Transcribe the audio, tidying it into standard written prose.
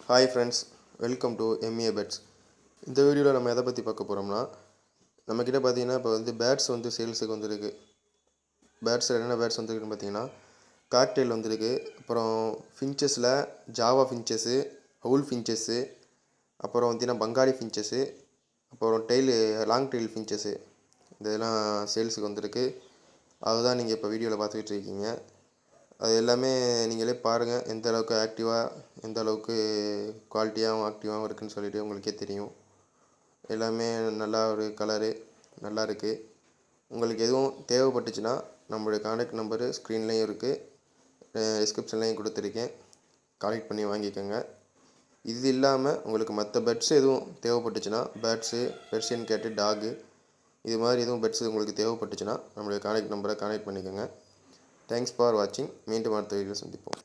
Hi friends, welcome to MEA Bets. இந்த வீடியோவில் நம்ம எதை பற்றி பார்க்க போகிறோம்னா, நம்மக்கிட்ட பார்த்தீங்கன்னா இப்போ பேட்ஸ் சேல்ஸுக்கு வந்திருக்கு. பேட்ஸில் என்னென்ன பேட்ஸ் வந்துருக்குன்னு பார்த்தீங்கன்னா, காக்டெயில் வந்திருக்கு. அப்புறம் ஃபின்ச்சஸில் ஜாவா ஃபின்ச்சஸ்ஸு, ஹவுல் ஃபின்ச்சஸ்ஸு, அப்புறம் பார்த்தீங்கன்னா பங்காளி ஃபின்ச்சஸ்ஸு, அப்புறம் லாங் டெயில் ஃபின்ச்சஸ்ஸு, இதெல்லாம் சேல்ஸுக்கு வந்திருக்கு. அதுதான் நீங்கள் இப்போ வீடியோவில் பார்த்துக்கிட்டு இருக்கீங்க. அது எல்லாமே நீங்களே பாருங்கள், எந்த அளவுக்கு ஆக்டிவாக, எந்த அளவுக்கு குவாலிட்டியாகவும் ஆக்டிவாகவும் இருக்குதுன்னு சொல்லிட்டு உங்களுக்கே தெரியும். எல்லாமே நல்லா ஒரு கலரு நல்லா இருக்குது. உங்களுக்கு எதுவும் தேவைப்பட்டுச்சுன்னா நம்மளுடைய கான்டாக்ட் நம்பரு ஸ்க்ரீன்லேயும் இருக்குது, டிஸ்கிரிப்ஷன்லேயும் கொடுத்துருக்கேன். கான்டாக்ட் பண்ணி வாங்கிக்கோங்க. இது இல்லாமல் உங்களுக்கு மற்ற பெட்ஸ் எதுவும் தேவைப்பட்டுச்சுன்னா, பேட்ஸு, பெர்ஷியன் கேட்டு, டாகு, இது மாதிரி எதுவும் பெட்ஸ் உங்களுக்கு தேவைப்பட்டுச்சுன்னா நம்மளுடைய கான்டாக்ட் நம்பரை கான்டாக்ட் பண்ணிக்கோங்க. தேங்க்ஸ் ஃபார் வாட்சிங். மீண்டும் அடுத்த வீடியோவில் சந்திப்போம்.